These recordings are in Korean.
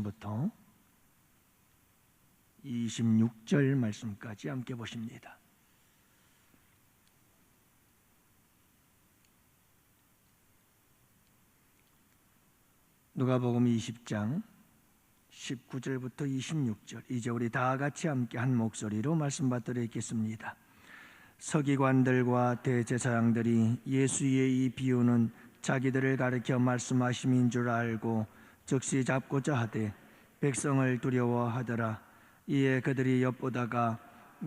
말씀부터 26절 말씀까지 함께 보십니다. 누가복음 20장 19절부터 26절, 이제 우리 다 같이 함께 한 목소리로 말씀 받들어 읽겠습니다. 서기관들과 대제사장들이 예수의 이 비유는 자기들을 가리켜 말씀하심인 줄 알고 즉시 잡고자 하되 백성을 두려워하더라. 이에 그들이 엿보다가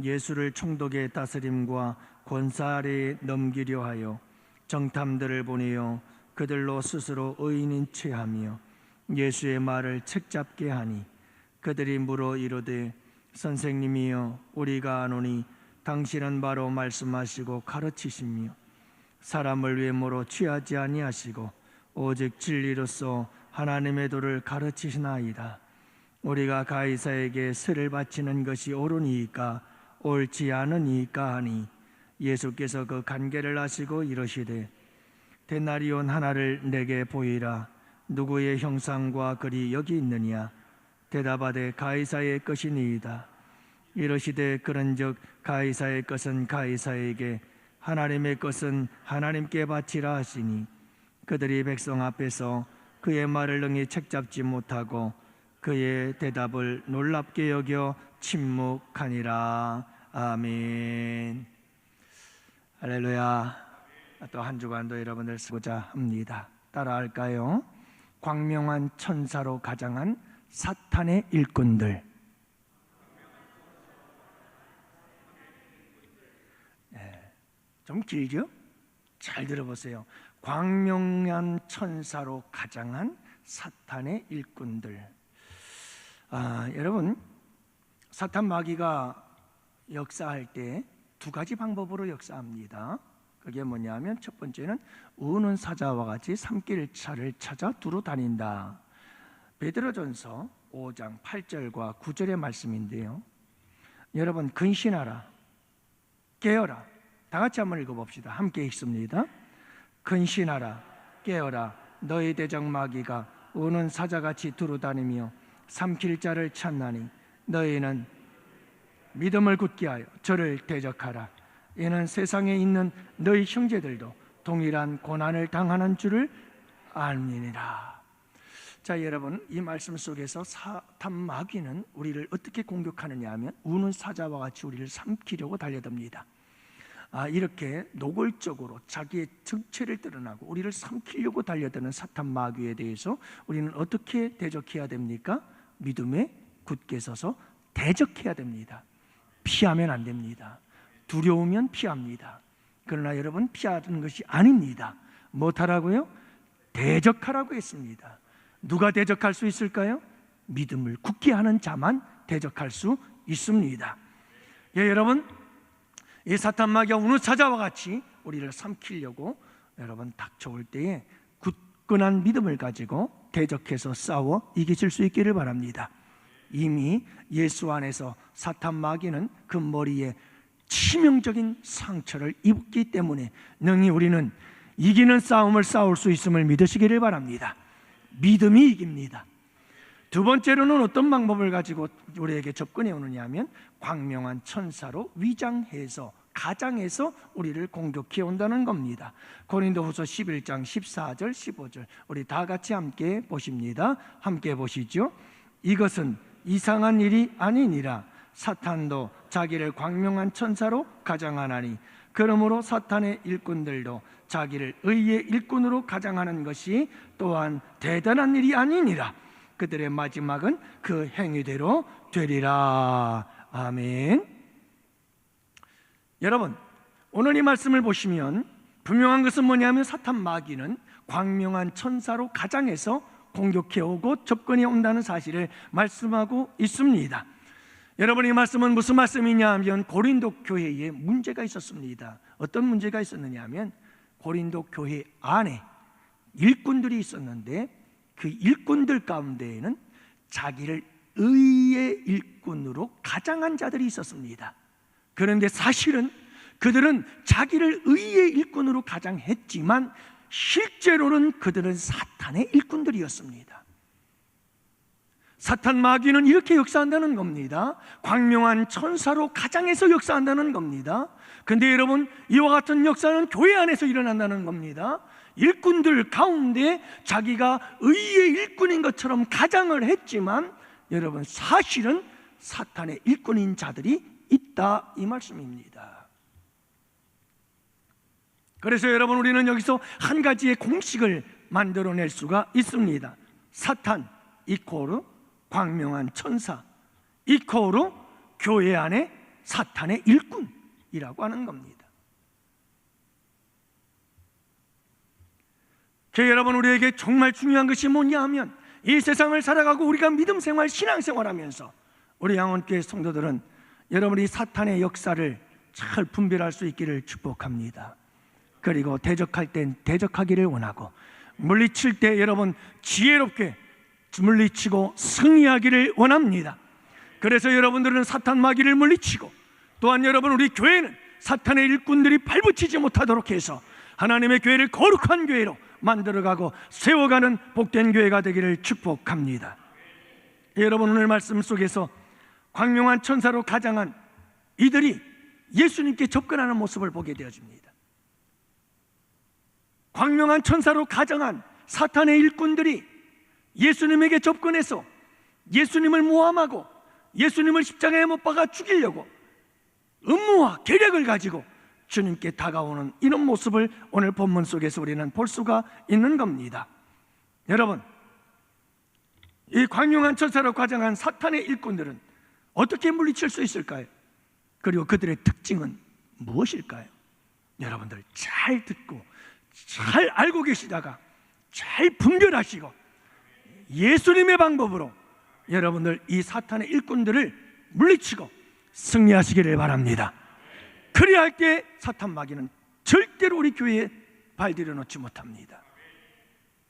예수를 총독의 다스림과 권사 아래에 넘기려 하여 정탐들을 보내어 그들로 스스로 의인인 체하며 예수의 말을 책잡게 하니, 그들이 물어 이르되 선생님이여, 우리가 아노니 당신은 바로 말씀하시고 가르치시며 사람을 외모로 취하지 아니하시고 오직 진리로서 하나님의 도를 가르치시나이다. 우리가 가이사에게 세를 바치는 것이 옳으니까 옳지 않으니까 하니, 예수께서 그 간계를 아시고 이르시되 데나리온 하나를 내게 보이라. 누구의 형상과 글이 여기 있느냐? 대답하되 가이사의 것이니이다. 이르시되 그런즉 가이사의 것은 가이사에게, 하나님의 것은 하나님께 바치라 하시니, 그들이 백성 앞에서 그의 말을 능히 책잡지 못하고 그의 대답을 놀랍게 여겨 침묵하니라. 아멘. 할렐루야. 또 한 주간도 여러분들 쓰고자 합니다. 따라할까요? 광명한 천사로 가장한 사탄의 일꾼들. 좀 길죠? 잘 들어보세요. 광명한 천사로 가장한 사탄의 일꾼들. 여러분, 사탄 마귀가 역사할 때 두 가지 방법으로 역사합니다. 그게 뭐냐면, 첫 번째는 우는 사자와 같이 산길차를 찾아 두루 다닌다. 베드로전서 5장 8절과 9절의 말씀인데요, 여러분, 근신하라, 깨어라. 다 같이 한번 읽어봅시다. 함께 읽습니다. 근신하라, 깨어라. 너희 대적 마귀가 우는 사자같이 두루 다니며 삼킬 자를 찾나니, 너희는 믿음을 굳게 하여 저를 대적하라. 이는 세상에 있는 너희 형제들도 동일한 고난을 당하는 줄을 알미니라. 자, 여러분, 이 말씀 속에서 사탄 마귀는 우리를 어떻게 공격하느냐 하면, 우는 사자와 같이 우리를 삼키려고 달려듭니다. 이렇게 노골적으로 자기의 정체를 드러나고 우리를 삼키려고 달려드는 사탄 마귀에 대해서 우리는 어떻게 대적해야 됩니까? 믿음에 굳게 서서 대적해야 됩니다. 피하면 안 됩니다. 두려우면 피합니다. 그러나 여러분, 피하는 것이 아닙니다. 못하라고요? 대적하라고 했습니다. 누가 대적할 수 있을까요? 믿음을 굳게 하는 자만 대적할 수 있습니다. 여러분, 이 사탄 마귀가 우는 사자와 같이 우리를 삼키려고 여러분 닥쳐올 때에 굳건한 믿음을 가지고 대적해서 싸워 이기실 수 있기를 바랍니다. 이미 예수 안에서 사탄 마귀는 그 머리에 치명적인 상처를 입었기 때문에 능히 우리는 이기는 싸움을 싸울 수 있음을 믿으시기를 바랍니다. 믿음이 이깁니다. 두 번째로는 어떤 방법을 가지고 우리에게 접근해 오느냐 하면, 광명한 천사로 위장해서 가장해서 우리를 공격해 온다는 겁니다. 고린도후서 11장 14절 15절 우리 다 같이 함께 보십니다. 함께 보시죠. 이것은 이상한 일이 아니니라. 사탄도 자기를 광명한 천사로 가장하나니, 그러므로 사탄의 일꾼들도 자기를 의의 일꾼으로 가장하는 것이 또한 대단한 일이 아니니라. 그들의 마지막은 그 행위대로 되리라. 아멘. 여러분, 오늘 이 말씀을 보시면 분명한 것은 뭐냐면, 사탄 마귀는 광명한 천사로 가장해서 공격해 오고 접근해 온다는 사실을 말씀하고 있습니다. 여러분, 이 말씀은 무슨 말씀이냐 하면, 고린도 교회에 문제가 있었습니다. 어떤 문제가 있었느냐 하면, 고린도 교회 안에 일꾼들이 있었는데 그 일꾼들 가운데에는 자기를 의의 일꾼으로 가장한 자들이 있었습니다. 그런데 사실은 그들은 자기를 의의 일꾼으로 가장했지만 실제로는 그들은 사탄의 일꾼들이었습니다. 사탄 마귀는 이렇게 역사한다는 겁니다. 광명한 천사로 가장해서 역사한다는 겁니다. 근데 여러분, 이와 같은 역사는 교회 안에서 일어난다는 겁니다. 일꾼들 가운데 자기가 의의 일꾼인 것처럼 가장을 했지만 여러분, 사실은 사탄의 일꾼인 자들이 있다, 이 말씀입니다. 그래서 여러분, 우리는 여기서 한 가지의 공식을 만들어낼 수가 있습니다. 사탄 이코르 광명한 천사 이코르 교회 안에 사탄의 일꾼이라고 하는 겁니다. 여러분, 우리에게 정말 중요한 것이 뭐냐 하면, 이 세상을 살아가고 우리가 믿음 생활, 신앙 생활하면서 우리 양원교회 성도들은 여러분이 사탄의 역사를 잘 분별할 수 있기를 축복합니다. 그리고 대적할 땐 대적하기를 원하고, 물리칠 때 여러분 지혜롭게 물리치고 승리하기를 원합니다. 그래서 여러분들은 사탄 마귀를 물리치고, 또한 여러분, 우리 교회는 사탄의 일꾼들이 발붙이지 못하도록 해서 하나님의 교회를 거룩한 교회로 만들어가고 세워가는 복된 교회가 되기를 축복합니다. 여러분, 오늘 말씀 속에서 광명한 천사로 가장한 이들이 예수님께 접근하는 모습을 보게 되어집니다. 광명한 천사로 가장한 사탄의 일꾼들이 예수님에게 접근해서 예수님을 모함하고 예수님을 십자가에 못 박아 죽이려고 음모와 계략을 가지고 주님께 다가오는 이런 모습을 오늘 본문 속에서 우리는 볼 수가 있는 겁니다. 여러분, 이 광명한 천사로 가장한 사탄의 일꾼들은 어떻게 물리칠 수 있을까요? 그리고 그들의 특징은 무엇일까요? 여러분들 잘 듣고 잘 알고 계시다가 잘 분별하시고 예수님의 방법으로 여러분들 이 사탄의 일꾼들을 물리치고 승리하시기를 바랍니다. 그리할 때 사탄 마귀는 절대로 우리 교회에 발들여 놓지 못합니다.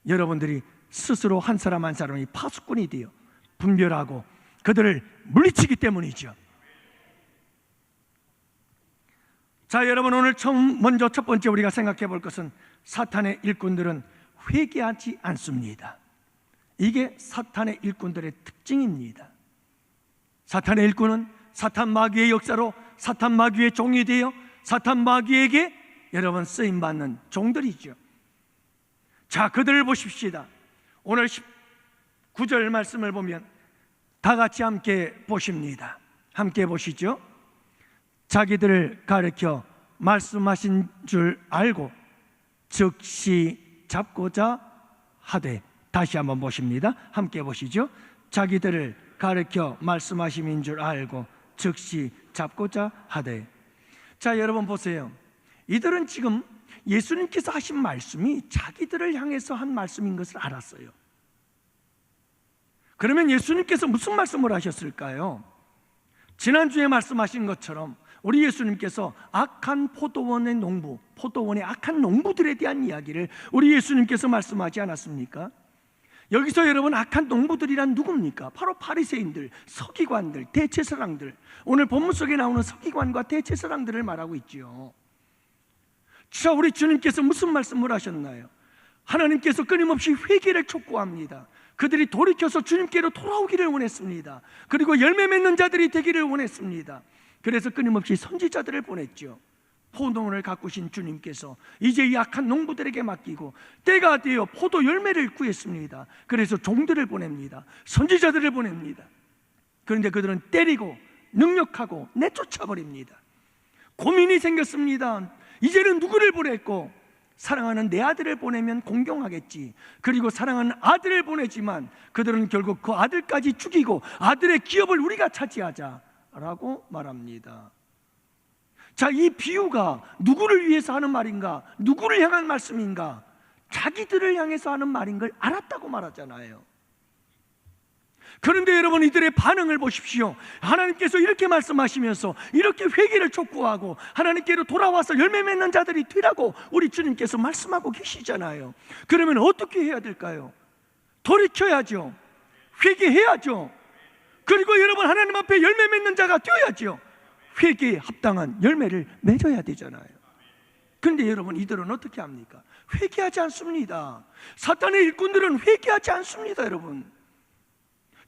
여러분들이 스스로 한 사람 한 사람이 파수꾼이 되어 분별하고 그들을 물리치기 때문이죠. 자, 여러분, 오늘 먼저 첫 번째 우리가 생각해 볼 것은 사탄의 일꾼들은 회개하지 않습니다. 이게 사탄의 일꾼들의 특징입니다. 사탄의 일꾼은 사탄 마귀의 역사로 사탄 마귀의 종이 되어 사탄 마귀에게 여러분 쓰임받는 종들이죠. 자, 그들을 보십시다. 오늘 19절 말씀을 보면 다 같이 함께 보십니다. 함께 보시죠. 자기들을 가르쳐 말씀하신 줄 알고 즉시 잡고자 하되. 다시 한번 보십니다. 함께 보시죠. 자기들을 가르쳐 말씀하심인 줄 알고 즉시 잡고자 하되. 자, 여러분 보세요. 이들은 지금 예수님께서 하신 말씀이 자기들을 향해서 한 말씀인 것을 알았어요. 그러면 예수님께서 무슨 말씀을 하셨을까요? 지난주에 말씀하신 것처럼 우리 예수님께서 악한 포도원의 농부, 포도원의 악한 농부들에 대한 이야기를 우리 예수님께서 말씀하지 않았습니까? 여기서 여러분 악한 농부들이란 누굽니까? 바로 바리새인들, 서기관들, 대제사장들. 오늘 본문 속에 나오는 서기관과 대제사장들을 말하고 있지요. 자, 우리 주님께서 무슨 말씀을 하셨나요? 하나님께서 끊임없이 회개를 촉구합니다. 그들이 돌이켜서 주님께로 돌아오기를 원했습니다. 그리고 열매 맺는 자들이 되기를 원했습니다. 그래서 끊임없이 선지자들을 보냈죠. 포도원을 가꾸신 주님께서 이제 이 악한 농부들에게 맡기고 때가 되어 포도 열매를 구했습니다. 그래서 종들을 보냅니다. 선지자들을 보냅니다. 그런데 그들은 때리고 능욕하고 내쫓아버립니다. 고민이 생겼습니다. 이제는 누구를 보낼고? 사랑하는 내 아들을 보내면 공경하겠지. 그리고 사랑하는 아들을 보내지만 그들은 결국 그 아들까지 죽이고 아들의 기업을 우리가 차지하자라고 말합니다. 자, 이 비유가 누구를 위해서 하는 말인가? 누구를 향한 말씀인가? 자기들을 향해서 하는 말인 걸 알았다고 말하잖아요. 그런데 여러분, 이들의 반응을 보십시오. 하나님께서 이렇게 말씀하시면서 이렇게 회개를 촉구하고 하나님께로 돌아와서 열매 맺는 자들이 되라고 우리 주님께서 말씀하고 계시잖아요. 그러면 어떻게 해야 될까요? 돌이켜야죠. 회개해야죠. 그리고 여러분, 하나님 앞에 열매 맺는 자가 되어야죠. 회개에 합당한 열매를 맺어야 되잖아요. 그런데 여러분, 이들은 어떻게 합니까? 회개하지 않습니다. 사탄의 일꾼들은 회개하지 않습니다. 여러분,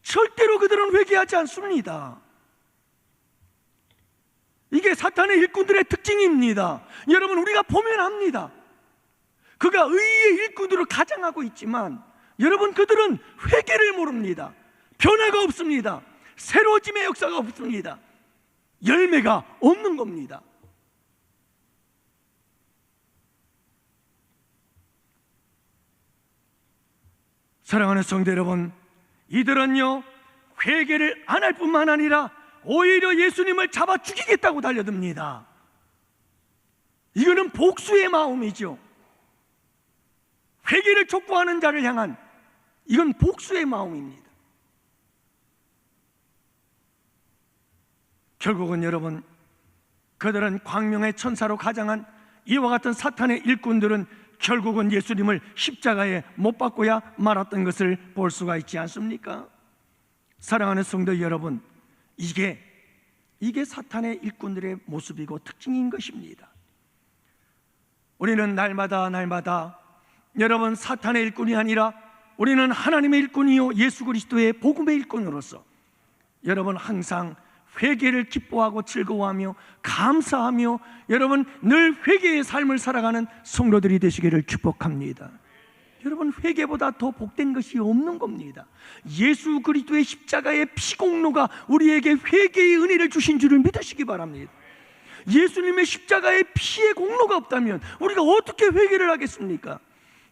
절대로 그들은 회개하지 않습니다. 이게 사탄의 일꾼들의 특징입니다. 여러분, 우리가 보면 압니다. 그가 의의 일꾼으로 가장하고 있지만 여러분, 그들은 회개를 모릅니다. 변화가 없습니다. 새로워짐의 역사가 없습니다. 열매가 없는 겁니다. 사랑하는 성도 여러분, 이들은요 회개를 안 할 뿐만 아니라 오히려 예수님을 잡아 죽이겠다고 달려듭니다. 이거는 복수의 마음이죠. 회개를 촉구하는 자를 향한, 이건 복수의 마음입니다. 결국은 여러분, 그들은 광명의 천사로 가장한 이와 같은 사탄의 일꾼들은 결국은 예수님을 십자가에 못 박고야 말았던 것을 볼 수가 있지 않습니까? 사랑하는 성도 여러분, 이게 사탄의 일꾼들의 모습이고 특징인 것입니다. 우리는 날마다 여러분, 사탄의 일꾼이 아니라 우리는 하나님의 일꾼이요 예수 그리스도의 복음의 일꾼으로서 여러분 항상 회개를 기뻐하고 즐거워하며 감사하며 여러분 늘 회개의 삶을 살아가는 성도들이 되시기를 축복합니다. 여러분, 회개보다 더 복된 것이 없는 겁니다. 예수 그리스도의 십자가의 피공로가 우리에게 회개의 은혜를 주신 줄을 믿으시기 바랍니다. 예수님의 십자가의 피의 공로가 없다면 우리가 어떻게 회개를 하겠습니까?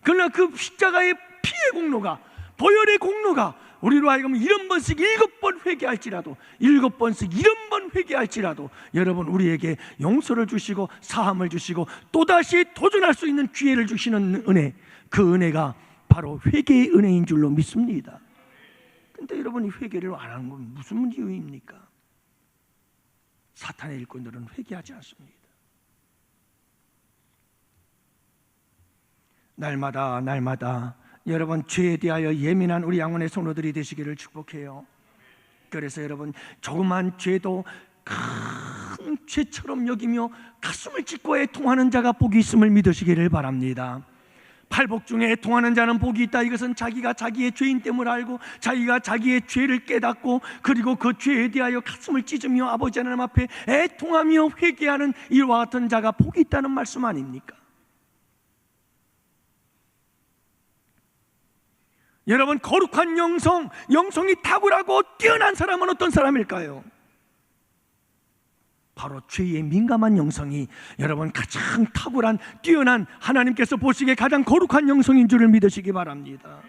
그러나 그 십자가의 피의 공로가, 보혈의 공로가 우리로 하여금 7번씩 7번 회개할지라도 7번씩 70번 회개할지라도 여러분 우리에게 용서를 주시고 사함을 주시고 또다시 도전할 수 있는 기회를 주시는 은혜, 그 은혜가 바로 회개의 은혜인 줄로 믿습니다. 근데 여러분이 회개를 안 하는 건 무슨 이유입니까? 사탄의 일꾼들은 회개하지 않습니다. 날마다 여러분 죄에 대하여 예민한 우리 양원의 성도들이 되시기를 축복해요. 그래서 여러분, 조그만 죄도 큰 죄처럼 여기며 가슴을 찢고 애통하는 자가 복이 있음을 믿으시기를 바랍니다. 팔복 중에 애통하는 자는 복이 있다. 이것은 자기가 자기의 죄인됨을 알고 자기가 자기의 죄를 깨닫고 그리고 그 죄에 대하여 가슴을 찢으며 아버지 하나님 앞에 애통하며 회개하는 이와 같은 자가 복이 있다는 말씀 아닙니까? 여러분, 거룩한 영성이 탁월하고 뛰어난 사람은 어떤 사람일까요? 바로 죄에 민감한 영성이 여러분 가장 탁월한 뛰어난, 하나님께서 보시기에 가장 거룩한 영성인 줄을 믿으시기 바랍니다.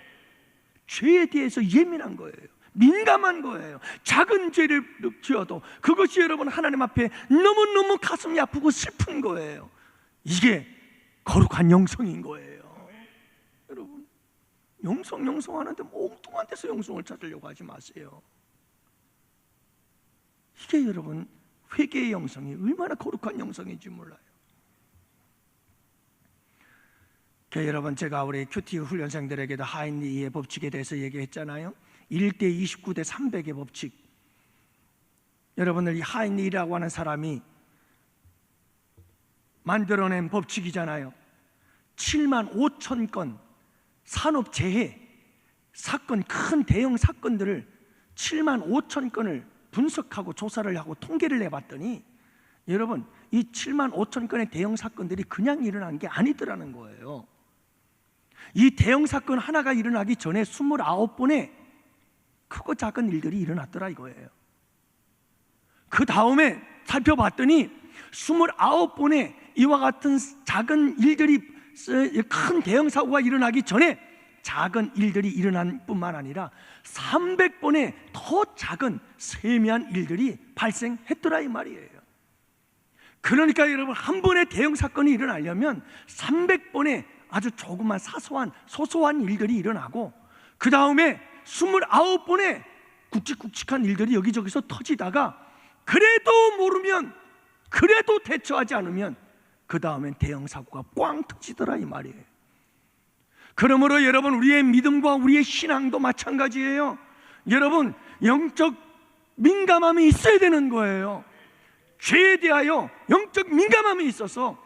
죄에 대해서 예민한 거예요. 민감한 거예요. 작은 죄를 지어도 그것이 여러분 하나님 앞에 너무너무 가슴이 아프고 슬픈 거예요. 이게 거룩한 영성인 거예요. 여러분, 영성하는데 엉뚱한 데서 영성을 찾으려고 하지 마세요. 이게 여러분 회개의 영성이 얼마나 거룩한 영성인지 몰라요. 여러분, 제가 우리 큐티 훈련생들에게도 하인리의 법칙에 대해서 얘기했잖아요. 1대 29대 300의 법칙. 여러분들, 이 하인리라고 하는 사람이 만들어낸 법칙이잖아요. 7만 5천 건 산업재해 사건, 큰 대형 사건들을 7만 5천 건을 분석하고 조사를 하고 통계를 해봤더니 여러분, 이 7만 5천 건의 대형 사건들이 그냥 일어난 게 아니더라는 거예요. 이 대형 사건 하나가 일어나기 전에 29번의 크고 작은 일들이 일어났더라 이거예요. 그 다음에 살펴봤더니 29번의 이와 같은 작은 일들이, 큰 대형 사고가 일어나기 전에 작은 일들이 일어난 뿐만 아니라 300번의 더 작은 세미한 일들이 발생했더라 이 말이에요. 그러니까 여러분, 한 번의 대형 사건이 일어나려면 300번의 아주 조그만 소소한 일들이 일어나고 그 다음에 29번의 굵직굵직한 일들이 여기저기서 터지다가 그래도 모르면, 그래도 대처하지 않으면 그 다음엔 대형 사고가 꽝 터지더라 이 말이에요. 그러므로 여러분, 우리의 믿음과 우리의 신앙도 마찬가지예요. 여러분, 영적 민감함이 있어야 되는 거예요. 죄에 대하여 영적 민감함이 있어서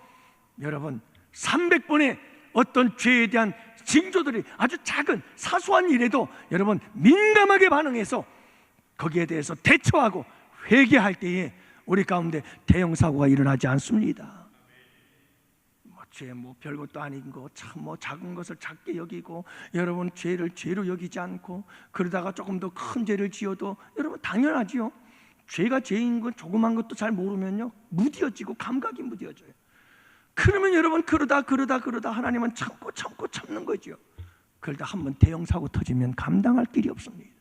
여러분 300번의 어떤 죄에 대한 징조들이 아주 작은 사소한 일에도 여러분 민감하게 반응해서 거기에 대해서 대처하고 회개할 때에 우리 가운데 대형 사고가 일어나지 않습니다. 죄 별것도 아닌 거 참 작은 것을 작게 여기고 여러분 죄를 죄로 여기지 않고 그러다가 조금 더 큰 죄를 지어도 여러분 당연하지요. 죄가 죄인 건 조그만 것도 잘 모르면요 무뎌지고 감각이 무뎌져요. 그러면 여러분 그러다 하나님은 참는 거죠. 그러다 한번 대형 사고 터지면 감당할 길이 없습니다.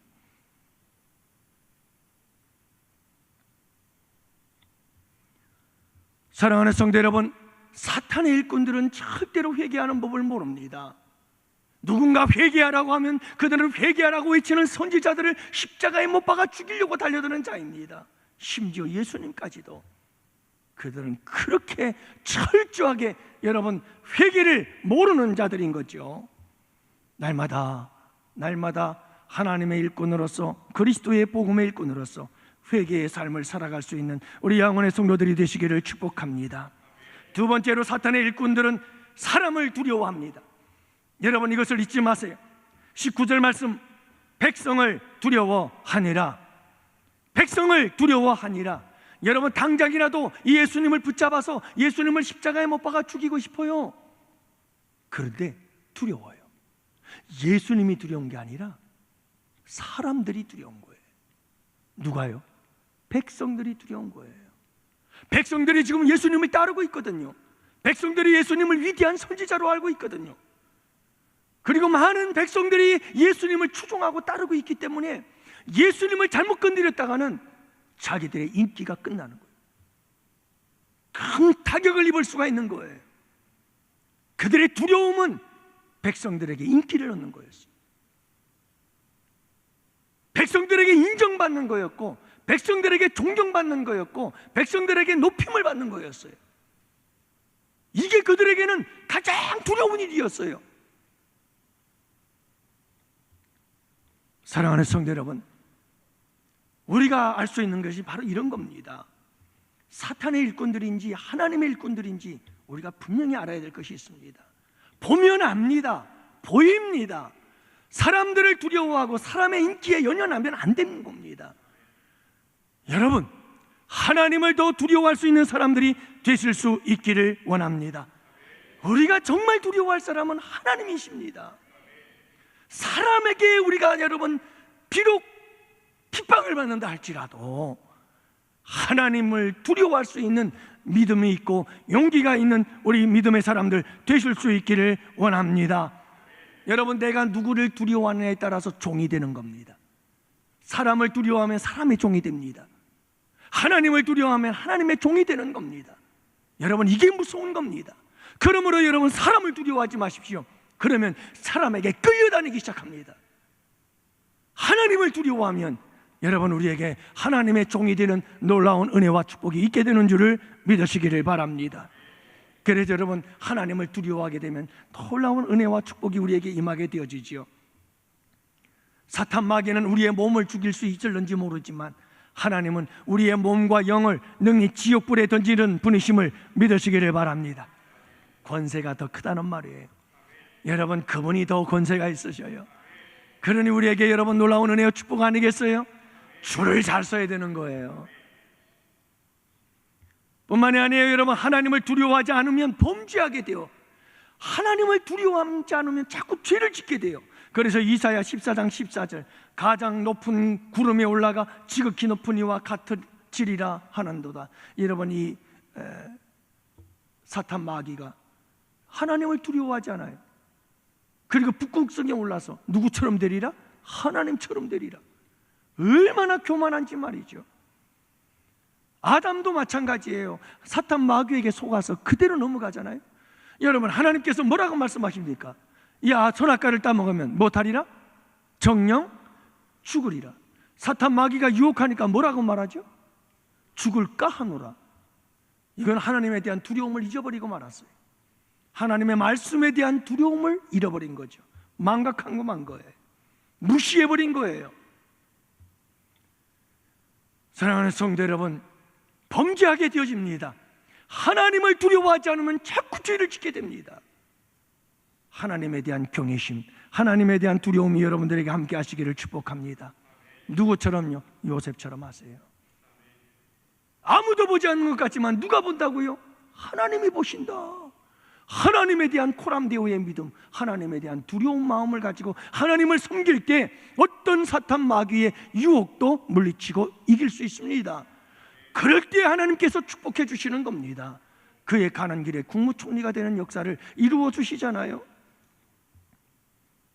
사랑하는 성도 여러분, 사탄의 일꾼들은 절대로 회개하는 법을 모릅니다. 누군가 회개하라고 하면 그들은 회개하라고 외치는 선지자들을 십자가에 못 박아 죽이려고 달려드는 자입니다. 심지어 예수님까지도 그들은 그렇게 철저하게 여러분 회개를 모르는 자들인 거죠. 날마다 하나님의 일꾼으로서 그리스도의 복음의 일꾼으로서 회개의 삶을 살아갈 수 있는 우리 영혼의 성도들이 되시기를 축복합니다. 두 번째로 사탄의 일꾼들은 사람을 두려워합니다. 여러분 이것을 잊지 마세요. 19절 말씀, 백성을 두려워하니라. 백성을 두려워하니라. 여러분 당장이라도 이 예수님을 붙잡아서 예수님을 십자가에 못 박아 죽이고 싶어요. 그런데 두려워요. 예수님이 두려운 게 아니라 사람들이 두려운 거예요. 누가요? 백성들이 두려운 거예요. 백성들이 지금 예수님을 따르고 있거든요. 백성들이 예수님을 위대한 선지자로 알고 있거든요. 그리고 많은 백성들이 예수님을 추종하고 따르고 있기 때문에 예수님을 잘못 건드렸다가는 자기들의 인기가 끝나는 거예요. 큰 타격을 입을 수가 있는 거예요. 그들의 두려움은 백성들에게 인기를 얻는 거였어요. 백성들에게 인정받는 거였고, 백성들에게 존경받는 거였고, 백성들에게 높임을 받는 거였어요. 이게 그들에게는 가장 두려운 일이었어요. 사랑하는 성도 여러분, 우리가 알 수 있는 것이 바로 이런 겁니다. 사탄의 일꾼들인지 하나님의 일꾼들인지 우리가 분명히 알아야 될 것이 있습니다. 보면 압니다. 보입니다. 사람들을 두려워하고 사람의 인기에 연연하면 안 되는 겁니다. 여러분, 하나님을 더 두려워할 수 있는 사람들이 되실 수 있기를 원합니다. 우리가 정말 두려워할 사람은 하나님이십니다. 사람에게 우리가 여러분 비록 핍박을 받는다 할지라도 하나님을 두려워할 수 있는 믿음이 있고 용기가 있는 우리 믿음의 사람들 되실 수 있기를 원합니다. 여러분, 내가 누구를 두려워하느냐에 따라서 종이 되는 겁니다. 사람을 두려워하면 사람의 종이 됩니다. 하나님을 두려워하면 하나님의 종이 되는 겁니다. 여러분, 이게 무서운 겁니다. 그러므로 여러분, 사람을 두려워하지 마십시오. 그러면 사람에게 끌려다니기 시작합니다. 하나님을 두려워하면 여러분, 우리에게 하나님의 종이 되는 놀라운 은혜와 축복이 있게 되는 줄을 믿으시기를 바랍니다. 그래서 여러분, 하나님을 두려워하게 되면 놀라운 은혜와 축복이 우리에게 임하게 되어지지요. 사탄 마귀는 우리의 몸을 죽일 수 있을는지 모르지만 하나님은 우리의 몸과 영을 능히 지옥불에 던지는 분이심을 믿으시기를 바랍니다. 권세가 더 크다는 말이에요. 여러분, 그분이 더 권세가 있으셔요. 그러니 우리에게 여러분 놀라운 은혜와 축복 아니겠어요? 줄을 잘 서야 되는 거예요. 뿐만이 아니에요. 여러분, 하나님을 두려워하지 않으면 범죄하게 돼요. 하나님을 두려워하지 않으면 자꾸 죄를 짓게 돼요. 그래서 이사야 14장 14절, 가장 높은 구름에 올라가 지극히 높은 이와 같으리라 하는도다. 여러분, 이 사탄 마귀가 하나님을 두려워하지 않아요. 그리고 북극성에 올라서 누구처럼 되리라? 하나님처럼 되리라. 얼마나 교만한지 말이죠. 아담도 마찬가지예요. 사탄 마귀에게 속아서 그대로 넘어가잖아요. 여러분, 하나님께서 뭐라고 말씀하십니까? 야, 선악과를 따먹으면 뭐하리라? 정령 죽으리라. 사탄 마귀가 유혹하니까 뭐라고 말하죠? 죽을까 하노라. 이건 하나님에 대한 두려움을 잊어버리고 말았어요. 하나님의 말씀에 대한 두려움을 잃어버린 거죠. 망각한 거예요. 무시해버린 거예요. 사랑하는 성도 여러분, 범죄하게 되어집니다. 하나님을 두려워하지 않으면 자꾸 죄를 짓게 됩니다. 하나님에 대한 경외심, 하나님에 대한 두려움이 여러분들에게 함께 하시기를 축복합니다. 누구처럼요? 요셉처럼 하세요. 아무도 보지 않는 것 같지만 누가 본다고요? 하나님이 보신다. 하나님에 대한 코람데오의 믿음, 하나님에 대한 두려운 마음을 가지고 하나님을 섬길 때 어떤 사탄 마귀의 유혹도 물리치고 이길 수 있습니다. 그럴 때 하나님께서 축복해 주시는 겁니다. 그의 가는 길에 국무총리가 되는 역사를 이루어 주시잖아요.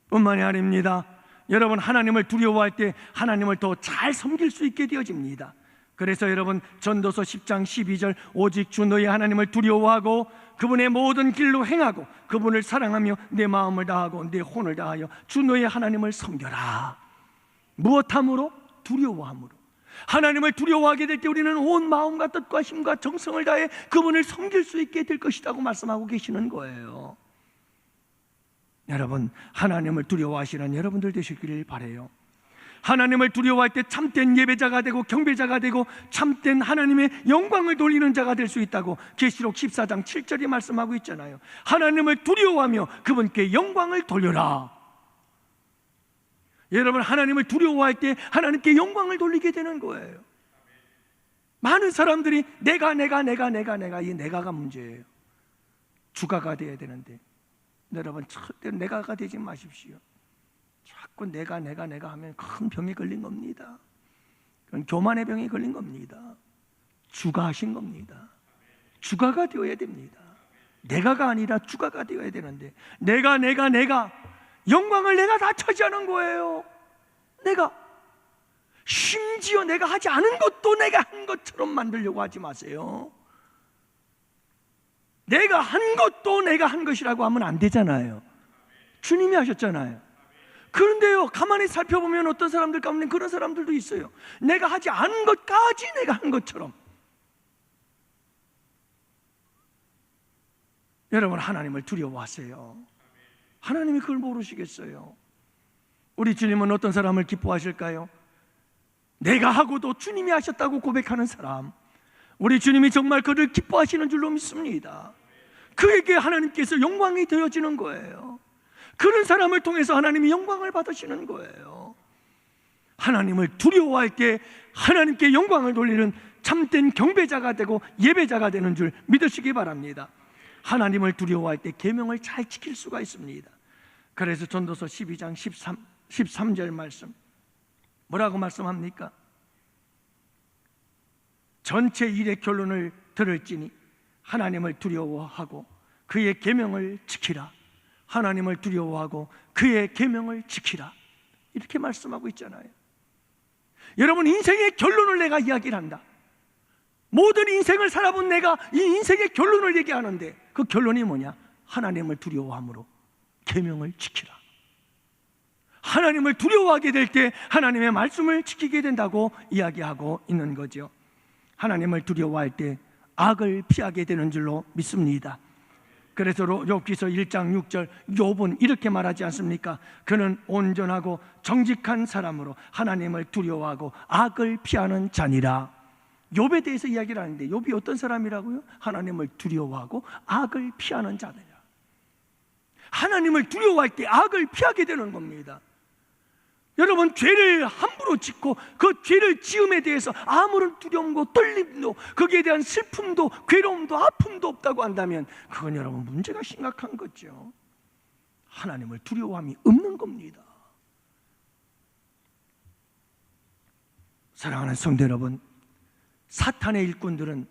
뿐만이 아닙니다. 여러분, 하나님을 두려워할 때 하나님을 더 잘 섬길 수 있게 되어집니다. 그래서 여러분, 전도서 10장 12절 오직 주 너의 하나님을 두려워하고 그분의 모든 길로 행하고 그분을 사랑하며 내 마음을 다하고 내 혼을 다하여 주 너의 하나님을 섬겨라. 무엇함으로? 두려워함으로. 하나님을 두려워하게 될 때 우리는 온 마음과 뜻과 힘과 정성을 다해 그분을 섬길 수 있게 될 것이라고 말씀하고 계시는 거예요. 여러분, 하나님을 두려워하시는 여러분들 되시기를 바라요. 하나님을 두려워할 때 참된 예배자가 되고 경배자가 되고 참된 하나님의 영광을 돌리는 자가 될 수 있다고 계시록 14장 7절이 말씀하고 있잖아요. 하나님을 두려워하며 그분께 영광을 돌려라. 여러분, 하나님을 두려워할 때 하나님께 영광을 돌리게 되는 거예요. 많은 사람들이 내가 이 내가가 문제예요. 주가가 돼야 되는데 여러분, 절대 내가가 되지 마십시오. 자꾸 내가 하면 큰 병에 걸린 겁니다. 그건 교만의 병에 걸린 겁니다. 주가 하신 겁니다. 주가가 되어야 됩니다. 내가가 아니라 주가가 되어야 되는데 내가 영광을 내가 다 차지하는 거예요. 내가 심지어 내가 하지 않은 것도 내가 한 것처럼 만들려고 하지 마세요. 내가 한 것도 내가 한 것이라고 하면 안 되잖아요. 주님이 하셨잖아요. 그런데요, 가만히 살펴보면 어떤 사람들 가운데 그런 사람들도 있어요. 내가 하지 않은 것까지 내가 한 것처럼. 여러분, 하나님을 두려워하세요. 하나님이 그걸 모르시겠어요? 우리 주님은 어떤 사람을 기뻐하실까요? 내가 하고도 주님이 하셨다고 고백하는 사람. 우리 주님이 정말 그를 기뻐하시는 줄로 믿습니다. 그에게 하나님께서 영광이 되어지는 거예요. 그런 사람을 통해서 하나님이 영광을 받으시는 거예요. 하나님을 두려워할 때 하나님께 영광을 돌리는 참된 경배자가 되고 예배자가 되는 줄 믿으시기 바랍니다. 하나님을 두려워할 때 계명을 잘 지킬 수가 있습니다. 그래서 전도서 12장 13절 말씀 뭐라고 말씀합니까? 전체 일의 결론을 들을지니 하나님을 두려워하고 그의 계명을 지키라. 하나님을 두려워하고 그의 계명을 지키라. 이렇게 말씀하고 있잖아요. 여러분, 인생의 결론을 내가 이야기를 한다. 모든 인생을 살아본 내가 이 인생의 결론을 얘기하는데 그 결론이 뭐냐? 하나님을 두려워함으로 계명을 지키라. 하나님을 두려워하게 될 때 하나님의 말씀을 지키게 된다고 이야기하고 있는 거죠. 하나님을 두려워할 때 악을 피하게 되는 줄로 믿습니다. 그래서 욥기서 1장 6절 욥은 이렇게 말하지 않습니까? 그는 온전하고 정직한 사람으로 하나님을 두려워하고 악을 피하는 자니라. 욥에 대해서 이야기를 하는데 욥이 어떤 사람이라고요? 하나님을 두려워하고 악을 피하는 자들이라. 하나님을 두려워할 때 악을 피하게 되는 겁니다. 여러분, 죄를 함부로 짓고 그 죄를 지음에 대해서 아무런 두려움도 떨림도 거기에 대한 슬픔도 괴로움도 아픔도 없다고 한다면 그건 여러분 문제가 심각한 거죠. 하나님을 두려워함이 없는 겁니다. 사랑하는 성도 여러분, 사탄의 일꾼들은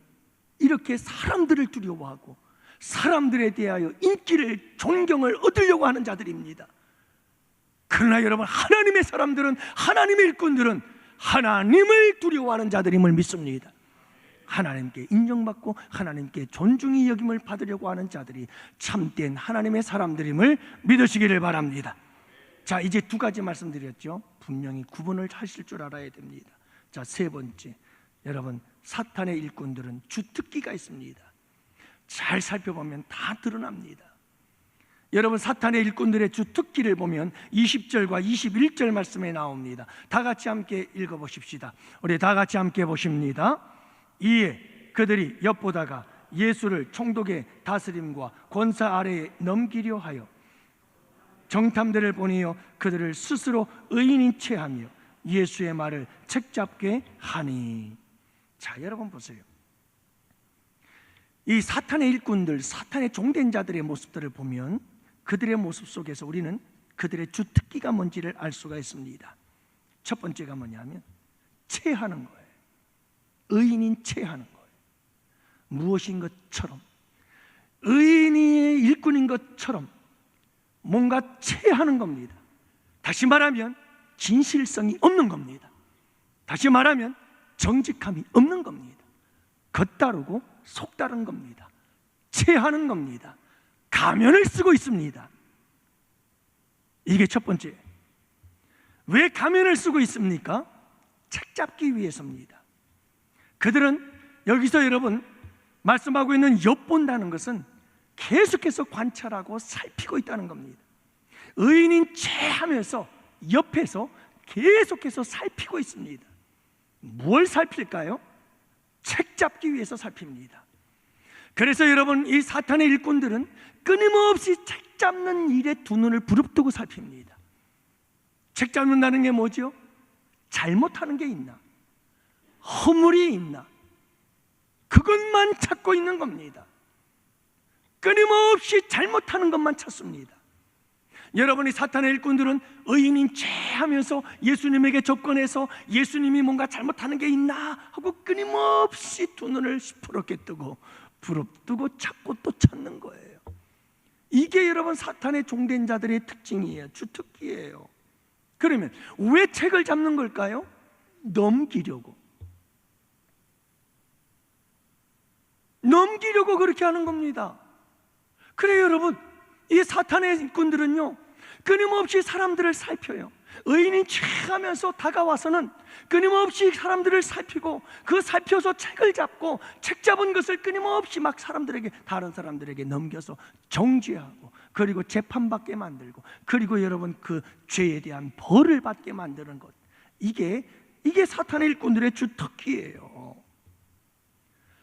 이렇게 사람들을 두려워하고 사람들에 대하여 인기를 존경을 얻으려고 하는 자들입니다. 그러나 여러분, 하나님의 사람들은, 하나님의 일꾼들은 하나님을 두려워하는 자들임을 믿습니다. 하나님께 인정받고 하나님께 존중이 여김을 받으려고 하는 자들이 참된 하나님의 사람들임을 믿으시기를 바랍니다. 자, 이제 두 가지 말씀드렸죠. 분명히 구분을 하실 줄 알아야 됩니다. 자, 세 번째, 여러분, 사탄의 일꾼들은 주특기가 있습니다. 잘 살펴보면 다 드러납니다. 여러분, 사탄의 일꾼들의 주특기를 보면 20절과 21절 말씀에 나옵니다. 다 같이 함께 읽어보십시다. 우리 다 같이 함께 보십니다. 이에 그들이 엿보다가 예수를 총독의 다스림과 권사 아래에 넘기려 하여 정탐들을 보내어 그들을 스스로 의인인 채 하며 예수의 말을 책잡게 하니. 자, 여러분 보세요. 이 사탄의 일꾼들, 사탄의 종된 자들의 모습들을 보면 그들의 모습 속에서 우리는 그들의 주특기가 뭔지를 알 수가 있습니다. 첫 번째가 뭐냐면 체하는 거예요. 의인인 체하는 거예요. 무엇인 것처럼, 의인이 일꾼인 것처럼 뭔가 체하는 겁니다. 다시 말하면 진실성이 없는 겁니다. 다시 말하면 정직함이 없는 겁니다. 겉다르고 속다른 겁니다. 체하는 겁니다. 가면을 쓰고 있습니다. 이게 첫 번째. 왜 가면을 쓰고 있습니까? 책잡기 위해서입니다. 그들은 여기서 여러분 말씀하고 있는 엿본다는 것은 계속해서 관찰하고 살피고 있다는 겁니다. 의인인 체하면서 옆에서 계속해서 살피고 있습니다. 뭘 살필까요? 책잡기 위해서 살핍니다. 그래서 여러분, 이 사탄의 일꾼들은 끊임없이 책잡는 일에 두 눈을 부릅뜨고 살핍니다. 책잡는다는 게 뭐죠? 잘못하는 게 있나? 허물이 있나? 그것만 찾고 있는 겁니다. 끊임없이 잘못하는 것만 찾습니다. 여러분이 사탄의 일꾼들은 의인인 채 하면서 예수님에게 접근해서 예수님이 뭔가 잘못하는 게 있나 하고 끊임없이 두 눈을 시퍼렇게 뜨고 부릅뜨고 찾고 또 찾는 거예요. 이게 여러분 사탄의 종된 자들의 특징이에요. 주특기예요. 그러면 왜 책을 잡는 걸까요? 넘기려고 그렇게 하는 겁니다. 그래요, 여러분, 이 사탄의 일꾼들은요 끊임없이 사람들을 살펴요. 의인이 취하면서 다가와서는 끊임없이 사람들을 살피고 그 살펴서 책을 잡고 책 잡은 것을 끊임없이 막 사람들에게, 다른 사람들에게 넘겨서 정죄하고 그리고 재판받게 만들고 그리고 여러분 그 죄에 대한 벌을 받게 만드는 것, 이게 사탄의 일꾼들의 주특기예요.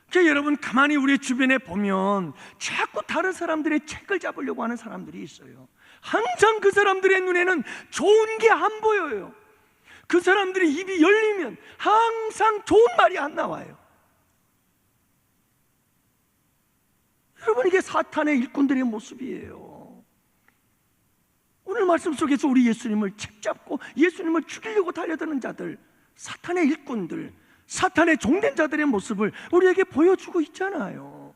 그러니까 여러분 가만히 우리 주변에 보면 자꾸 다른 사람들의 책을 잡으려고 하는 사람들이 있어요. 항상 그 사람들의 눈에는 좋은 게 안 보여요. 그 사람들이 입이 열리면 항상 좋은 말이 안 나와요. 여러분, 이게 사탄의 일꾼들의 모습이에요. 오늘 말씀 속에서 우리 예수님을 책잡고 예수님을 죽이려고 달려드는 자들, 사탄의 일꾼들, 사탄의 종된 자들의 모습을 우리에게 보여주고 있잖아요.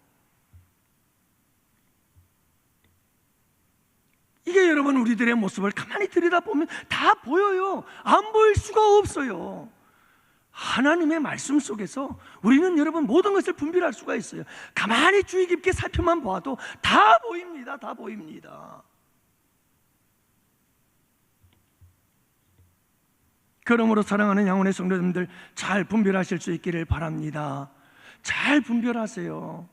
이게 여러분 우리들의 모습을 가만히 들여다보면 다 보여요. 안 보일 수가 없어요. 하나님의 말씀 속에서 우리는 여러분 모든 것을 분별할 수가 있어요. 가만히 주의 깊게 살펴만 봐도 다 보입니다. 다 보입니다. 그러므로 사랑하는 양혼의 성도님들, 잘 분별하실 수 있기를 바랍니다. 잘 분별하세요.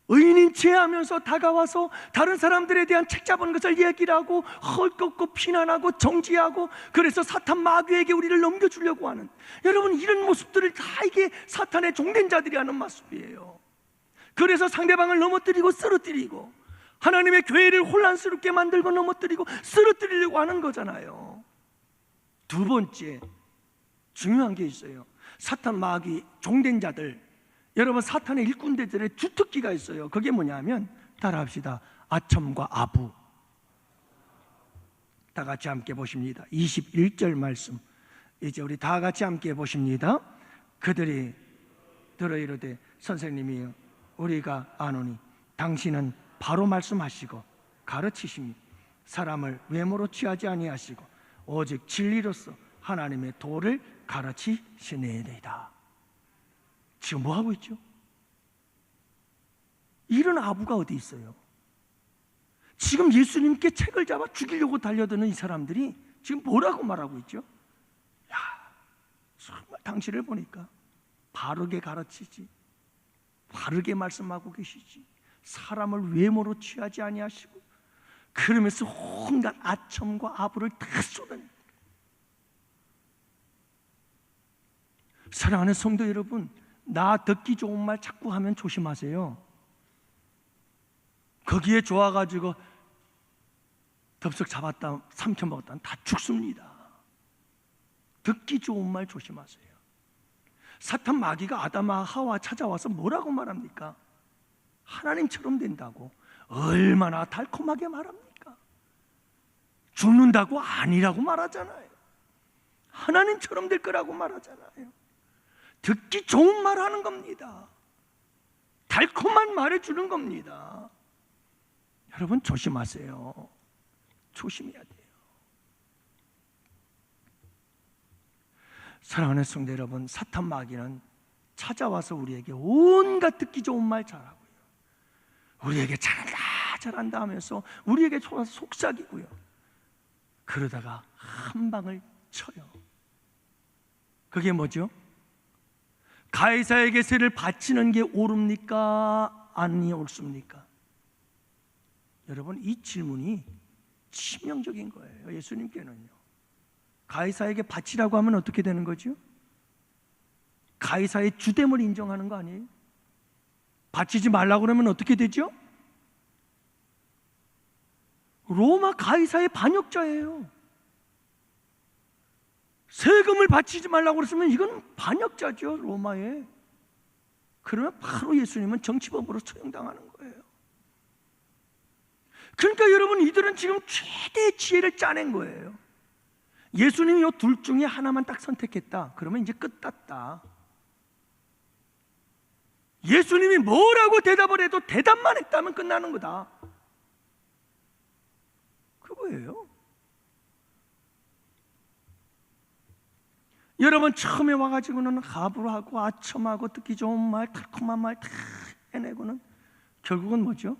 의인인 체하면서 다가와서 다른 사람들에 대한 책 잡은 것을 얘기를 하고 헐벗고 비난하고 정지하고 그래서 사탄 마귀에게 우리를 넘겨주려고 하는, 여러분 이런 모습들을 다 이게 사탄의 종된 자들이 하는 모습이에요. 그래서 상대방을 넘어뜨리고 쓰러뜨리고 하나님의 교회를 혼란스럽게 만들고 넘어뜨리고 쓰러뜨리려고 하는 거잖아요. 두 번째 중요한 게 있어요. 사탄 마귀 종된 자들, 여러분 사탄의 일꾼들의 주특기가 있어요. 그게 뭐냐면, 따라합시다. 아첨과 아부. 다 같이 함께 보십니다. 21절 말씀, 이제 우리 다 같이 함께 보십니다. 그들이 들어 이르되 선생님이여 우리가 아노니 당신은 바로 말씀하시고 가르치시니 사람을 외모로 취하지 아니하시고 오직 진리로서 하나님의 도를 가르치시네이다. 지금 뭐 하고 있죠? 이런 아부가 어디 있어요? 지금 예수님께 책을 잡아 죽이려고 달려드는 이 사람들이 지금 뭐라고 말하고 있죠? 야, 정말 당신을 보니까 바르게 가르치지, 바르게 말씀하고 계시지, 사람을 외모로 취하지 아니하시고, 그러면서 온갖 아첨과 아부를 다 쏟아내. 사랑하는 성도 여러분, 나 듣기 좋은 말 자꾸 하면 조심하세요. 거기에 좋아가지고 덥석 잡았다 삼켜 먹었다 다 죽습니다. 듣기 좋은 말 조심하세요. 사탄 마귀가 아담과 하와 찾아와서 뭐라고 말합니까? 하나님처럼 된다고. 얼마나 달콤하게 말합니까? 죽는다고 아니라고 말하잖아요. 하나님처럼 될 거라고 말하잖아요. 듣기 좋은 말 하는 겁니다. 달콤한 말을 주는 겁니다. 여러분 조심하세요. 조심해야 돼요. 사랑하는 성도 여러분, 사탄 마귀는 찾아와서 우리에게 온갖 듣기 좋은 말 잘하고요, 우리에게 잘한다 하면서 우리에게 속삭이고요, 그러다가 한 방을 쳐요. 그게 뭐죠? 가이사에게 세를 바치는 게 옳습니까? 아니 옳습니까? 여러분 이 질문이 치명적인 거예요. 예수님께는요. 가이사에게 바치라고 하면 어떻게 되는 거죠? 가이사의 주됨을 인정하는 거 아니에요? 바치지 말라고 그러면 어떻게 되죠? 로마 가이사의 반역자예요. 세금을 바치지 말라고 그랬으면 이건 반역자죠, 로마에. 그러면 바로 예수님은 정치범으로 처형당하는 거예요. 그러니까 여러분, 이들은 지금 최대의 지혜를 짜낸 거예요. 예수님이 이 둘 중에 하나만 딱 선택했다 그러면 이제 끝났다. 예수님이 뭐라고 대답을 해도 대답만 했다면 끝나는 거다, 그거예요. 여러분 처음에 와가지고는 가부하고 아첨하고 듣기 좋은 말, 달콤한 말 다 해내고는 결국은 뭐죠?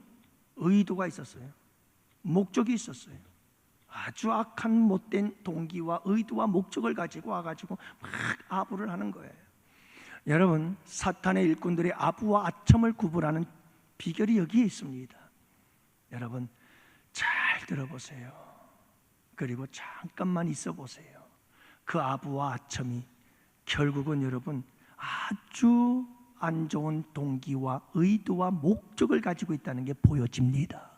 의도가 있었어요. 목적이 있었어요. 아주 악한 못된 동기와 의도와 목적을 가지고 와가지고 막 아부를 하는 거예요. 여러분, 사탄의 일꾼들의 아부와 아첨을 구분하는 비결이 여기에 있습니다. 여러분 잘 들어보세요. 그리고 잠깐만 있어 보세요. 그 아부와 아첨이 결국은 여러분 아주 안 좋은 동기와 의도와 목적을 가지고 있다는 게 보여집니다.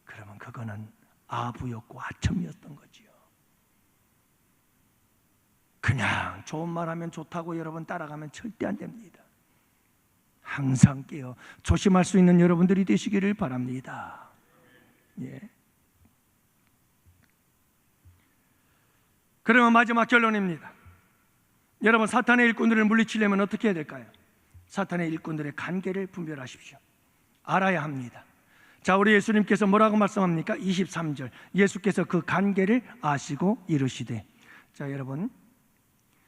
그러면 그거는 아부였고 아첨이었던 거지요. 그냥 좋은 말 하면 좋다고 여러분 따라가면 절대 안 됩니다. 항상 깨어 조심할 수 있는 여러분들이 되시기를 바랍니다. 예. 그러면 마지막 결론입니다. 여러분, 사탄의 일꾼들을 물리치려면 어떻게 해야 될까요? 사탄의 일꾼들의 관계를 분별하십시오. 알아야 합니다. 자, 우리 예수님께서 뭐라고 말씀합니까? 23절, 예수께서 그 관계를 아시고 이르시되. 자, 여러분,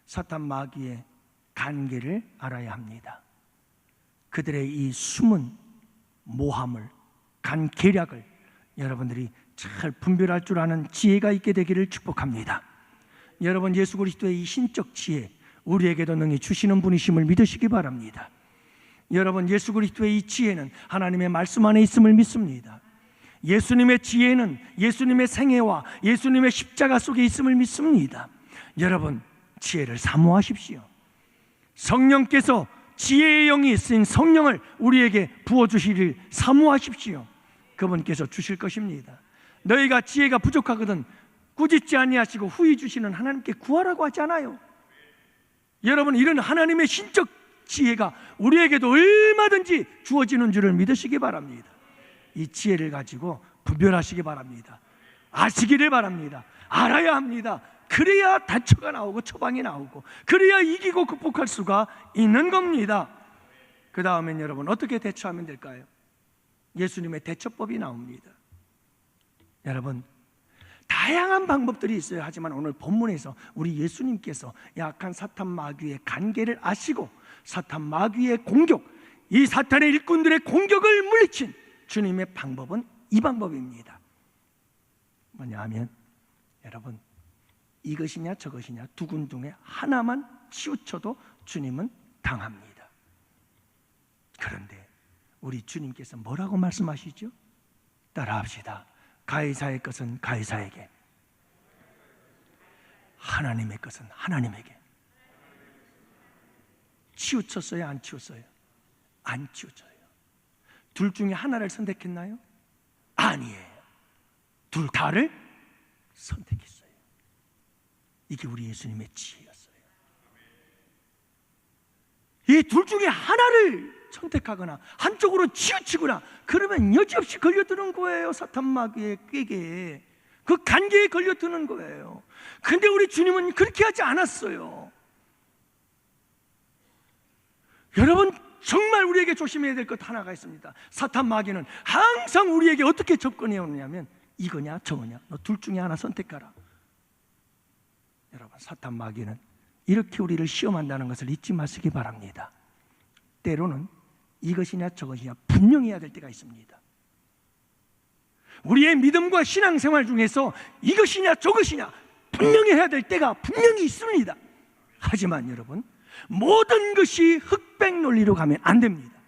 사탄 마귀의 관계를 알아야 합니다. 그들의 이 숨은 모함을, 간계략을 여러분들이 잘 분별할 줄 아는 지혜가 있게 되기를 축복합니다. 여러분, 예수 그리스도의 이 신적 지혜 우리에게도 능히 주시는 분이심을 믿으시기 바랍니다. 여러분, 예수 그리스도의 이 지혜는 하나님의 말씀 안에 있음을 믿습니다. 예수님의 지혜는 예수님의 생애와 예수님의 십자가 속에 있음을 믿습니다. 여러분, 지혜를 사모하십시오. 성령께서 지혜의 영이 있으신 성령을 우리에게 부어주시기를 사모하십시오. 그분께서 주실 것입니다. 너희가 지혜가 부족하거든 꾸짖지 아니하시고 후히 주시는 하나님께 구하라고 하잖아요. 여러분, 이런 하나님의 신적 지혜가 우리에게도 얼마든지 주어지는 줄을 믿으시기 바랍니다. 이 지혜를 가지고 분별하시기 바랍니다. 아시기를 바랍니다. 알아야 합니다. 그래야 단초가 나오고 처방이 나오고, 그래야 이기고 극복할 수가 있는 겁니다. 그 다음엔 여러분 어떻게 대처하면 될까요? 예수님의 대처법이 나옵니다. 여러분, 다양한 방법들이 있어요. 하지만 오늘 본문에서 우리 예수님께서 약한 사탄 마귀의 관계를 아시고 사탄 마귀의 공격, 이 사탄의 일꾼들의 공격을 물리친 주님의 방법은 이 방법입니다. 뭐냐 하면, 여러분, 이것이냐 저것이냐 두 군 중에 하나만 치우쳐도 주님은 당합니다. 그런데 우리 주님께서 뭐라고 말씀하시죠? 따라합시다. 가이사의 것은 가이사에게, 하나님의 것은 하나님에게. 치우쳤어요? 안 치웠어요? 안 치우쳐요. 둘 중에 하나를 선택했나요? 아니에요. 둘 다를 선택했어요. 이게 우리 예수님의 지혜였어요. 이 둘 중에 하나를 선택하거나 한쪽으로 치우치거나 그러면 여지없이 걸려드는 거예요. 사탄 마귀의 꾀에, 그 간계에 걸려드는 거예요. 근데 우리 주님은 그렇게 하지 않았어요. 여러분, 정말 우리에게 조심해야 될 것 하나가 있습니다. 사탄 마귀는 항상 우리에게 어떻게 접근해 오느냐면 이거냐 저거냐, 너 둘 중에 하나 선택하라. 여러분, 사탄 마귀는 이렇게 우리를 시험한다는 것을 잊지 마시기 바랍니다. 때로는 이것이냐 저것이냐 분명히 해야 될 때가 있습니다. 우리의 믿음과 신앙생활 중에서 이것이냐 저것이냐 분명히 해야 될 때가 분명히 있습니다. 하지만 여러분, 모든 것이 흑백 논리로 가면 안 됩니다.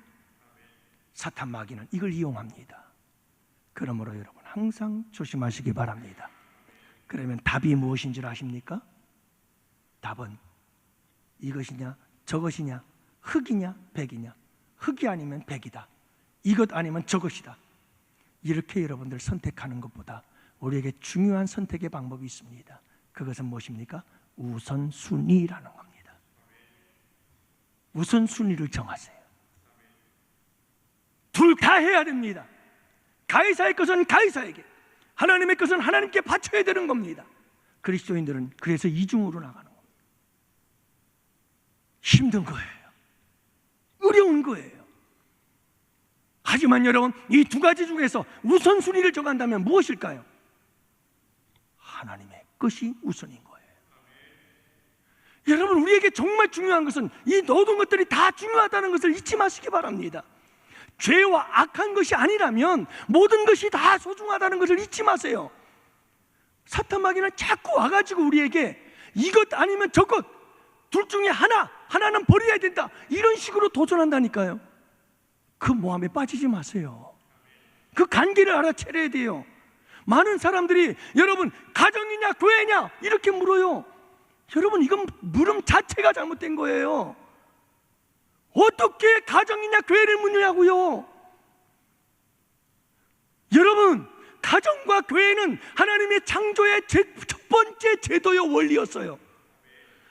사탄 마귀는 이걸 이용합니다. 그러므로 여러분, 항상 조심하시기 바랍니다. 그러면 답이 무엇인 줄 아십니까? 답은 이것이냐 저것이냐, 흑이냐 백이냐, 흑이 아니면 백이다, 이것 아니면 저것이다, 이렇게 여러분들 선택하는 것보다 우리에게 중요한 선택의 방법이 있습니다. 그것은 무엇입니까? 우선순위라는 겁니다. 우선순위를 정하세요. 둘 다 해야 됩니다. 가이사의 것은 가이사에게, 하나님의 것은 하나님께 바쳐야 되는 겁니다. 그리스도인들은 그래서 이중으로 나가는 겁니다. 힘든 거예요. 어려운 거예요. 하지만 여러분, 이 두 가지 중에서 우선순위를 정한다면 무엇일까요? 하나님의 것이 우선인 거예요. 여러분, 우리에게 정말 중요한 것은 이 모든 것들이 다 중요하다는 것을 잊지 마시기 바랍니다. 죄와 악한 것이 아니라면 모든 것이 다 소중하다는 것을 잊지 마세요. 사탄 마귀는 자꾸 와가지고 우리에게 이것 아니면 저것, 둘 중에 하나는 버려야 된다, 이런 식으로 도전한다니까요. 그 모함에 빠지지 마세요. 그 간계를 알아차려야 돼요. 많은 사람들이 여러분, 가정이냐 교회냐 이렇게 물어요. 여러분, 이건 물음 자체가 잘못된 거예요. 어떻게 가정이냐 교회를 묻느냐고요. 여러분, 가정과 교회는 하나님의 창조의 첫 번째 제도요 원리였어요.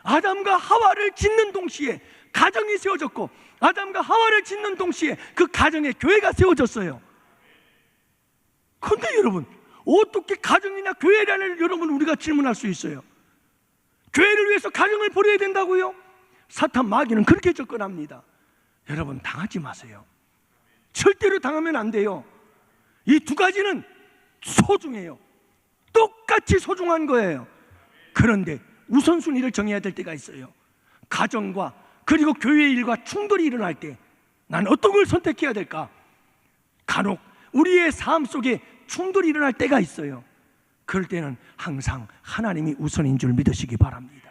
아담과 하와를 짓는 동시에 가정이 세워졌고, 아담과 하와를 짓는 동시에 그 가정에 교회가 세워졌어요. 그런데 여러분, 어떻게 가정이냐 교회라는 여러분 우리가 질문할 수 있어요. 교회를 위해서 가정을 버려야 된다고요? 사탄 마귀는 그렇게 접근합니다. 여러분, 당하지 마세요. 절대로 당하면 안 돼요. 이 두 가지는 소중해요. 똑같이 소중한 거예요. 그런데 우선순위를 정해야 될 때가 있어요. 가정과 그리고 교회의 일과 충돌이 일어날 때 난 어떤 걸 선택해야 될까? 간혹 우리의 삶 속에 충돌이 일어날 때가 있어요. 그럴 때는 항상 하나님이 우선인 줄 믿으시기 바랍니다.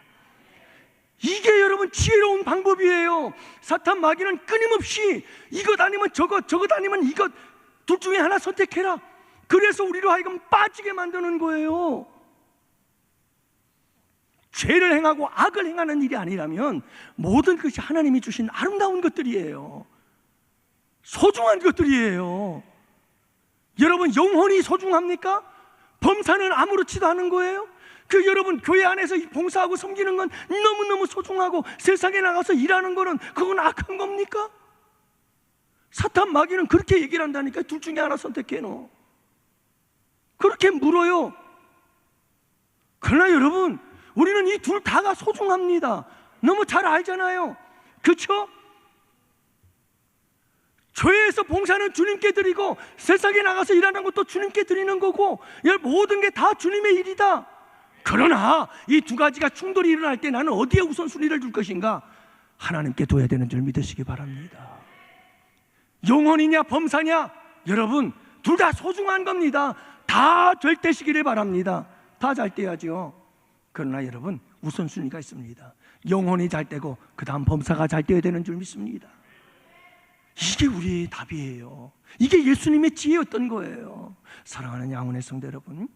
이게 여러분 지혜로운 방법이에요. 사탄 마귀는 끊임없이 이것 아니면 저것, 저것 아니면 이것, 둘 중에 하나 선택해라. 그래서 우리로 하여금 빠지게 만드는 거예요. 죄를 행하고 악을 행하는 일이 아니라면 모든 것이 하나님이 주신 아름다운 것들이에요. 소중한 것들이에요. 여러분, 영혼이 소중합니까? 범사는 아무렇지도 않은 거예요. 그 여러분, 교회 안에서 봉사하고 섬기는 건 너무너무 소중하고, 세상에 나가서 일하는 거는 그건 악한 겁니까? 사탄 마귀는 그렇게 얘기를 한다니까. 둘 중에 하나 선택해 너. 그렇게 물어요. 그러나 여러분, 우리는 이 둘 다가 소중합니다. 너무 잘 알잖아요. 그렇죠? 교회에서 봉사는 주님께 드리고, 세상에 나가서 일하는 것도 주님께 드리는 거고, 모든 게 다 주님의 일이다. 그러나 이 두 가지가 충돌이 일어날 때 나는 어디에 우선순위를 둘 것인가? 하나님께 둬야 되는 줄 믿으시기 바랍니다. 영혼이냐 범사냐, 여러분 둘 다 소중한 겁니다. 다 될 때시기를 바랍니다. 다 잘 때야죠. 그러나 여러분, 우선순위가 있습니다. 영혼이 잘 때고 그 다음 범사가 잘 때야 되는 줄 믿습니다. 이게 우리의 답이에요. 이게 예수님의 지혜였던 거예요. 사랑하는 양훈의 성도 여러분,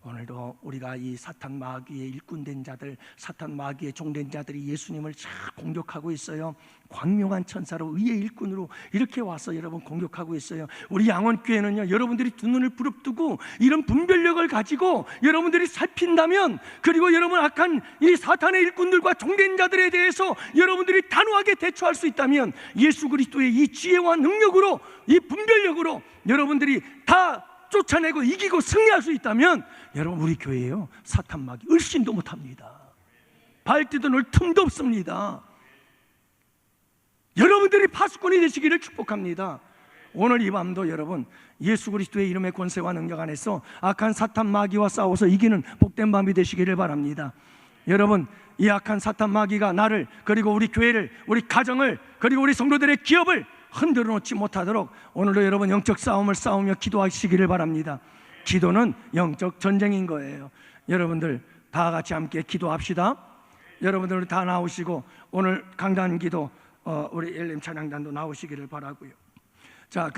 오늘도 우리가 이 사탄 마귀의 일꾼된 자들, 사탄 마귀의 종된 자들이 예수님을 잘 공격하고 있어요. 광명한 천사로 의의 일꾼으로 이렇게 와서 여러분 공격하고 있어요. 우리 양원교회는요, 여러분들이 두 눈을 부릅뜨고 이런 분별력을 가지고 여러분들이 살핀다면, 그리고 여러분 악한 이 사탄의 일꾼들과 종된 자들에 대해서 여러분들이 단호하게 대처할 수 있다면, 예수 그리스도의 이 지혜와 능력으로, 이 분별력으로 여러분들이 다 쫓아내고 이기고 승리할 수 있다면, 여러분 우리 교회에요, 사탄 마귀 을씬도 못합니다. 발 뜯어놓을 틈도 없습니다. 여러분들이 파수꾼이 되시기를 축복합니다. 오늘 이 밤도 여러분 예수 그리스도의 이름의 권세와 능력 안에서 악한 사탄 마귀와 싸워서 이기는 복된 밤이 되시기를 바랍니다. 여러분, 이 악한 사탄 마귀가 나를, 그리고 우리 교회를, 우리 가정을, 그리고 우리 성도들의 기업을 흔들어 놓지 못하도록 오늘도 여러분 영적 싸움을 싸우며 기도하시기를 바랍니다. 기도는 영적 전쟁인 거예요. 여러분들 다 같이 함께 기도합시다. 여러분들 다 나오시고 오늘 강단 기도, 우리 엘렘 찬양단도 나오시기를 바라고요. 자,